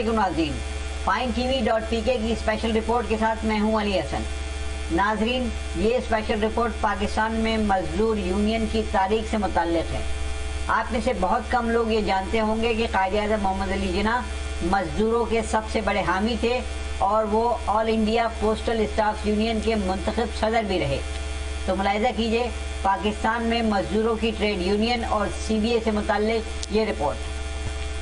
अस्सलामुअलैकुम नाज़रीन, FineTV.pk की स्पेशल रिपोर्ट के साथ मैं हूं अली हसन। नाज़रीन, ये स्पेशल रिपोर्ट पाकिस्तान में मजदूर यूनियन की तारीख से मुतल्लिक़ है। आप में से बहुत कम लोग ये जानते होंगे कि कायद-ए-आज़म मोहम्मद अली जिन्ना मजदूरों के सबसे बड़े हामी थे और वो all India postal staff union के मुंतखब सदर भी रहे। तो मुलाहिज़ा कीजिए पाकिस्तान में मजदूरों की ट्रेड यूनियन और CBA से मुतल्लिक़ ये रिपोर्ट।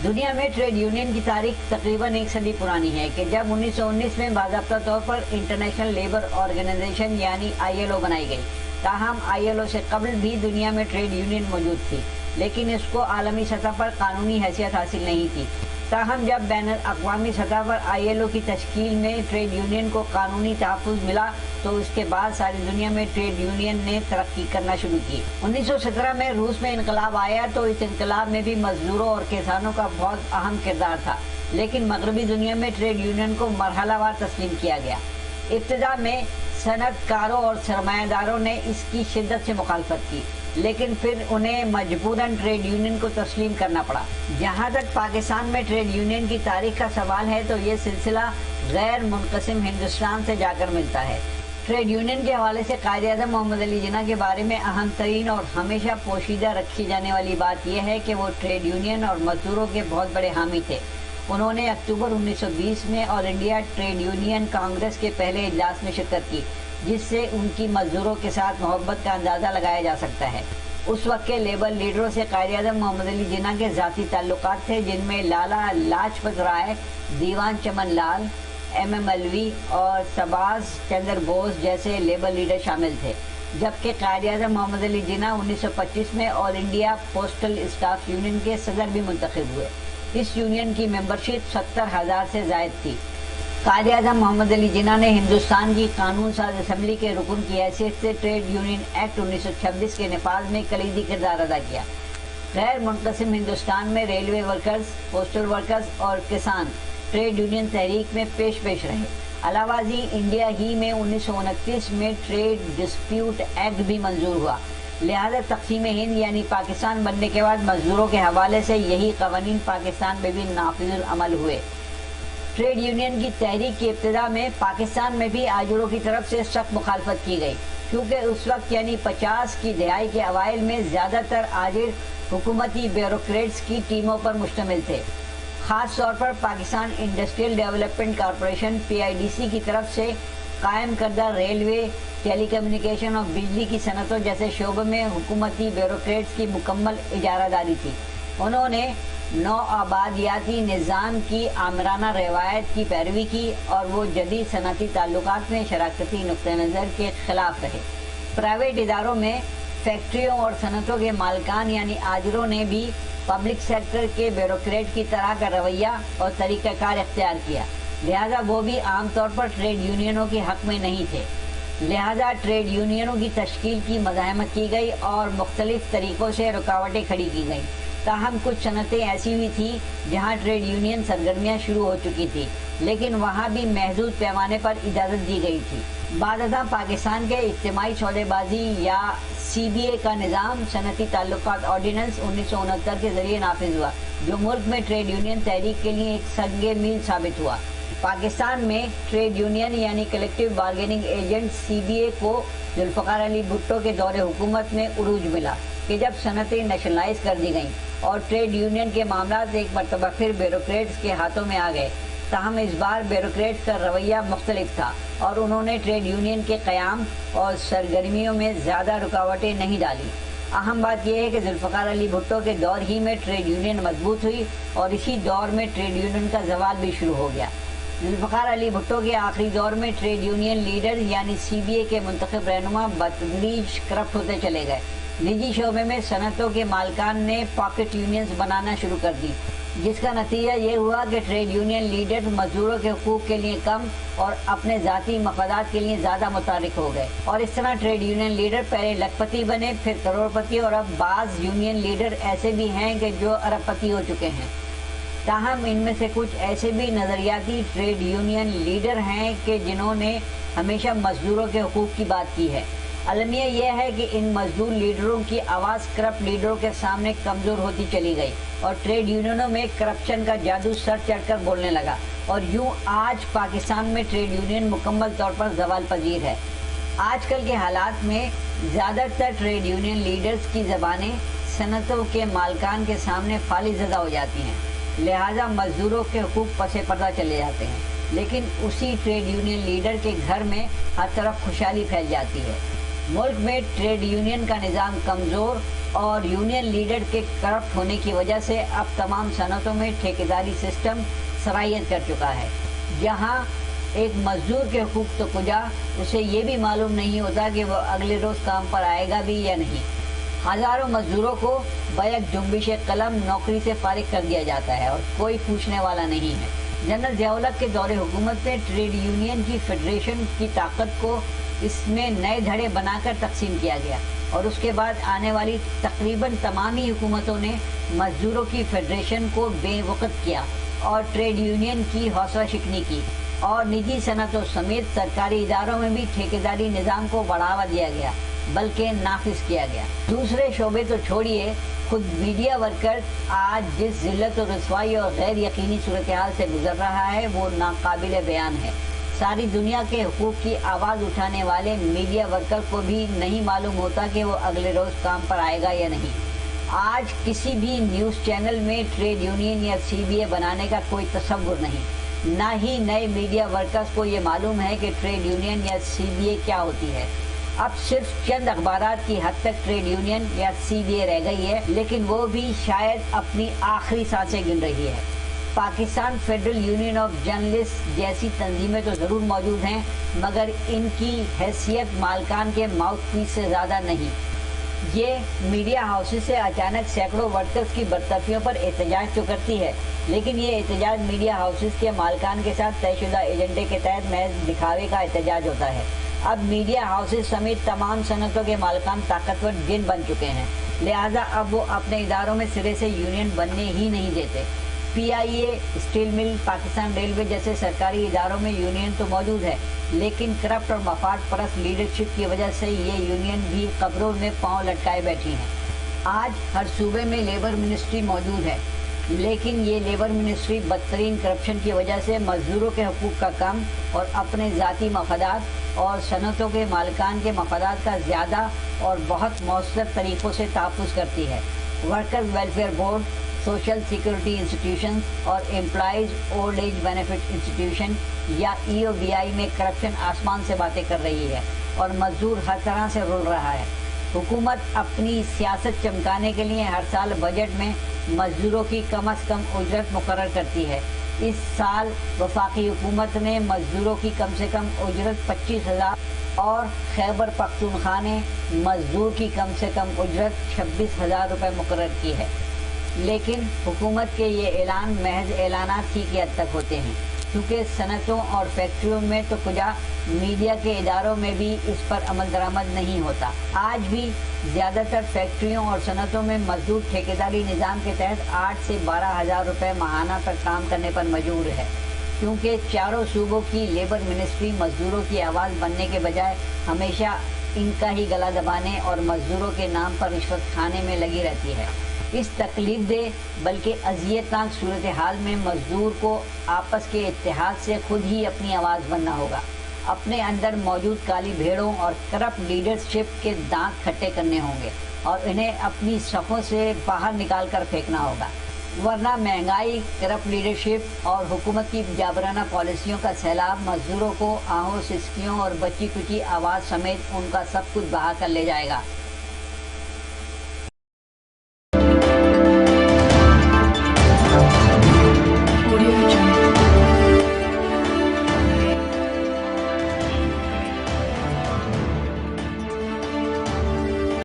दुनिया में ट्रेड यूनियन की तारीख तकरीबन एक सदी पुरानी है कि जब 1919 में बाज़ाब्ता तौर पर इंटरनेशनल लेबर ऑर्गेनाइजेशन यानी ILO बनाई गई। ताहम ILO से कबल भी दुनिया में ट्रेड यूनियन मौजूद थी, लेकिन इसको आलमी सतह पर कानूनी हैसियत हासिल नहीं थी। ताहम जब बैनुल अक़वामी सतह पर ILO की तश्कील में ट्रेड यूनियन को कानूनी तहफ़्फ़ुज़ मिला तो उसके बाद सारी दुनिया में ट्रेड यूनियन ने तरक्की करना शुरू की। 1917 में रूस में इनकलाब आया तो इस इनकलाब में भी मजदूरों और किसानों का बहुत अहम किरदार था, लेकिन मगरबी दुनिया में ट्रेड यूनियन को मरहलावार तस्लीम किया गया। इब्तिदा में सनअतकारों और सरमायादारों ने इसकी शिद्दत से मुखालफत की, लेकिन फिर उन्हें मजबूरन ट्रेड यूनियन को तस्लीम करना पड़ा। जहाँ तक पाकिस्तान में ट्रेड यूनियन की तारीख का सवाल है तो ये सिलसिला गैर मुनक़सिम हिंदुस्तान से जाकर मिलता है। ट्रेड यूनियन के हवाले से कायद-ए-आज़म मोहम्मद अली जिन्ना के बारे में अहम तरीन और हमेशा पोशीदा रखी जाने वाली बात यह है कि वो ट्रेड यूनियन और मजदूरों के बहुत बड़े हामी थे। उन्होंने अक्टूबर 1920 में all India trade union Congress के पहले इजलास में शिरकत की, जिससे उनकी मजदूरों के साथ मोहब्बत का अंदाज़ा लगाया जा सकता है। उस वक्त के लेबर लीडरों से कायद-ए-आज़म मोहम्मद अली जिन्ना के ज़ाती ताल्लुकात थे, जिनमें लाला लाजपत राय, दीवान चमन लाल, MM अलवी और सबाज चंद्र बोस जैसे लेबर लीडर शामिल थे। जबकि कायद-ए-आज़म मोहम्मद अली जिन्ना 1925 में all India postal staff union के सदर भी मुंतखब हुए। इस यूनियन की मेंबरशिप 70,000 से ज़ायद थी। कायद-ए-आज़म मोहम्मद अली जिन्ना ने हिंदुस्तान की कानून साज असम्बली के रुकन की हैसियत से ट्रेड यूनियन एक्ट 1926 के नफाज में कलीदी किरदार अदा किया। गैर मुनक़सिम हिंदुस्तान में रेलवे वर्कर्स, पोस्टल वर्कर्स और किसान ट्रेड यूनियन तहरीक में पेश रहे। अलावाजी इंडिया ही में 1929 में ट्रेड डिस्प्यूट एक्ट भी मंजूर हुआ। लिहाजा तक़सीम हिंद यानी पाकिस्तान बनने के बाद मजदूरों के हवाले से यही क़वानीन पाकिस्तान में भी नाफिज़ुल अमल हुए। ट्रेड यूनियन की तहरीक की इब्तिदा में पाकिस्तान में भी आजरों की तरफ से सख्त मुखालफत की गई, क्योंकि उस वक्त यानी 50 की दहाई के अवाइल में ज़्यादातर आजिर हुकूमती ब्यूरोक्रेट्स की टीमों पर मुश्तमिल थे। ख़ास तौर पर Pakistan industrial development corporation PIDC की तरफ से कायम करदा रेलवे, टेलीकम्युनिकेशन और बिजली की सनतों जैसे शोबों में हुकूमती ब्यूरोक्रेट्स की मुकम्मल इजारादारी थी। उन्होंने नौआबादियाती निज़ाम की आमराना रवायत की पैरवी की और वो जदीद सनती ताल्लुकात में शराकती नुक्ते नज़र के खिलाफ रहे। प्राइवेट इदारों में फैक्ट्रियों और सनतों के मालिकान यानी आजरों ने भी पब्लिक सेक्टर के ब्यूरोक्रेट की तरह का रवैया और तरीक़ाकार इख्तियार किया, लिहाजा वो भी आम तौर पर ट्रेड यूनियनों के हक़ में नहीं थे। लिहाजा ट्रेड यूनियनों की तश्कील की मज़ाहमत की गई और मुख्तलिफ तरीक़ों से रुकावटें खड़ी की गईं। ताहम कुछ सनतें ऐसी हुई थी जहाँ ट्रेड यूनियन सरगर्मियाँ शुरू हो चुकी थी, लेकिन वहाँ भी महदूद पैमाने पर इजाज़त दी गई थी। बादशाह पाकिस्तान के इज्तिमाई सौदेबाजी या CBA का निज़ाम सनती ताल्लुकात ऑर्डिनेंस 1969 के ज़रिए नाफिज हुआ, जो मुल्क में ट्रेड यूनियन तहरीक के लिए एक संगे मील साबित हुआ। पाकिस्तान में ट्रेड यूनियन यानी कलेक्टिव बार्गेनिंग एजेंट CBA को जुल्फ़िकार अली भुट्टो के दौरे हुकूमत में उरूज मिला कि जब सनतें नेशनलाइज कर दी गईं और ट्रेड यूनियन के मामला एक मरतबा फिर ब्यूरोक्रेट्स के हाथों में आ गए। ताहम इस बार ब्यूरोक्रेट्स का रवैया मुख्तलिफ था और उन्होंने ट्रेड यूनियन के क़याम और सरगर्मियों में ज़्यादा रुकावटें नहीं डाली। अहम बात यह है कि जुल्फ़िकार अली भुट्टो के दौर ही में ट्रेड यूनियन मजबूत हुई और इसी दौर में ट्रेड यूनियन का ज़वाल भी शुरू हो गया। जुल्फ़िकार अली भुट्टो के आखिरी दौर में ट्रेड यूनियन लीडर यानी CBA के मुंतखब रहनुमा बतदरीज करप्ट होते चले गए। निजी शोबे में सनतों के मालिकान ने पॉकेट यूनियंस बनाना शुरू कर दी, जिसका नतीजा ये हुआ कि ट्रेड यूनियन लीडर मजदूरों के हुकूक के लिए कम और अपने ज़ाती मफादात के लिए ज़्यादा मुतारिक हो गए और इस तरह ट्रेड यूनियन लीडर पहले लखपति बने, फिर करोड़पति और अब बाज़ यूनियन लीडर ऐसे भी हैं कि जो अरबपति हो चुके हैं। ताहम इनमें से कुछ ऐसे भी नज़रियाती ट्रेड यूनियन लीडर हैं कि जिन्होंने हमेशा मजदूरों के हुकूक की बात की है। अलमिया यह है कि इन मजदूर लीडरों की आवाज़ करप्ट लीडरों के सामने कमज़ोर होती चली गई और ट्रेड यूनियनों में करप्शन का जादू सर चढ़कर बोलने लगा और यूं आज पाकिस्तान में ट्रेड यूनियन मुकम्मल तौर पर ज़वाल पजीर है। आजकल के हालात में ज़्यादातर ट्रेड यूनियन लीडर्स की ज़बानें सनतों के मालकान के सामने फाली ज़दा हो जाती हैं, लिहाजा मजदूरों के हुकूक पसे पर्दा चले जाते हैं। लेकिन उसी ट्रेड यूनियन लीडर के घर में हर तरफ खुशहाली फैल जाती है। मुल्क में ट्रेड यूनियन का निज़ाम कमज़ोर और यूनियन लीडर के करप्ट होने की वजह से अब तमाम सनतों में ठेकेदारी सिस्टम सराहियत कर चुका है, जहां एक मजदूर के हुकूक तो कुजा उसे ये भी मालूम नहीं होता कि वो अगले रोज़ काम पर आएगा भी या नहीं। हज़ारों मजदूरों को बैक जुम्बिश कलम नौकरी से फारिग कर दिया जाता है और कोई पूछने वाला नहीं है। जनरल ज़िया-उल-हक के दौरे हुकूमत में ट्रेड यूनियन की फेडरेशन की ताकत को इसमें नए धड़े बनाकर तकसीम किया गया और उसके बाद आने वाली तकरीबन तमाम ही हुकूमतों ने मजदूरों की फेडरेशन को बेवक़्त किया और ट्रेड यूनियन की हौसला शिकनी की और निजी सनतों समेत सरकारी इदारों में भी ठेकेदारी निज़ाम को बढ़ावा दिया गया, बल्कि नाफिज किया गया। दूसरे शोबे तो छोड़िए, खुद मीडिया वर्कर आज जिस जिल्लत और रसवाई और गैर यकीनी सूरत हाल से गुजर रहा है वो नाकाबिल बयान है। सारी दुनिया के हुकूक की आवाज़ उठाने वाले मीडिया वर्कर को भी नहीं मालूम होता कि वो अगले रोज़ काम पर आएगा या नहीं। आज किसी भी न्यूज़ चैनल में ट्रेड यूनियन या CBA बनाने का कोई तसव्वुर नहीं, ना ही नए मीडिया वर्कर्स को ये मालूम है कि ट्रेड यूनियन या CBA क्या होती है। अब सिर्फ चंद अखबारात की हद तक ट्रेड यूनियन या CBA रह गई है, लेकिन वो भी शायद अपनी आखिरी सांसें गिन रही है। Pakistan federal union of journalist जैसी तंजीमें तो ज़रूर मौजूद हैं, मगर इनकी हैसियत मालकान के माउथपीस से ज़्यादा नहीं। ये मीडिया हाउसेस से अचानक सैकड़ों वर्कर्स की बर्ताफियों पर एहतजाज तो करती है, लेकिन ये एहतजाज मीडिया हाउसेस के मालकान के साथ तयशुदा एजेंडे के तहत महज दिखावे का एहतजाज होता है। अब मीडिया हाउसेस समेत तमाम सनतों के मालकान ताकतवर जिन बन चुके हैं, लिहाजा अब वो अपने इदारों में सिरे से यूनियन बनने ही नहीं देते। PIA, steel mill, Pakistan railway जैसे सरकारी इदारों में यूनियन तो मौजूद है, लेकिन करप्ट और मफाद परस्त लीडरशिप की वजह से ये यूनियन भी कब्रों में पांव लटकाए बैठी हैं। आज हर सूबे में लेबर मिनिस्ट्री मौजूद है, लेकिन ये लेबर मिनिस्ट्री बदतरीन करप्शन की वजह से मजदूरों के हुकूक का कम और अपने ज़ाती मफादात और सनतों के मालकान के मफादात का ज़्यादा और बहुत मौसर तरीक़ों से तहफ़्फ़ुज़ करती है। Workers welfare board, social security institution और employees old age benefit institution या EOBI में करप्शन आसमान से बातें कर रही है और मजदूर हर तरह से रुल रहा है। हुकूमत अपनी सियासत चमकाने के लिए हर साल बजट में मजदूरों की कम अज़ कम उजरत मुकर्रर करती है। इस साल वफाकी हुकूमत ने मजदूरों की कम से कम उजरत 25,000 और खैबर पख्तूनख्वा ने मजदूर की कम से कम उजरत 26,000 रुपये मुकर्रर की है। लेकिन हुकूमत के ये ऐलान महज ऐलानात ही की हद तक होते हैं, क्योंकि सनतों और फैक्ट्रियों में तो कुछ मीडिया के इदारों में भी इस पर अमल दरामद नहीं होता। आज भी ज़्यादातर फैक्ट्रियों और सनतों में मजदूर ठेकेदारी निज़ाम के तहत 8 से 12,000 रुपये माहाना तक काम करने पर मजबूर है, क्योंकि चारों सूबों की लेबर मिनिस्ट्री मजदूरों की आवाज़ बनने के बजाय हमेशा इनका ही गला दबाने और मजदूरों के नाम पर रिश्वत खाने में लगी रहती है। इस तकलीफ दे बल्कि अज़ियतनाक सूरत हाल में मजदूर को आपस के इत्तेहाद से खुद ही अपनी आवाज़ बनना होगा, अपने अंदर मौजूद काली भेड़ों और करप्ट लीडरशिप के दांत खट्टे करने होंगे और इन्हें अपनी सफ़ों से बाहर निकाल कर फेंकना होगा, वरना महंगाई, करप्ट लीडरशिप और हुकूमत की जाबराना पॉलिसियों का सैलाब मजदूरों को आहों सिसकियों और बची कुची आवाज़ समेत उनका सब कुछ बहा कर ले जाएगा।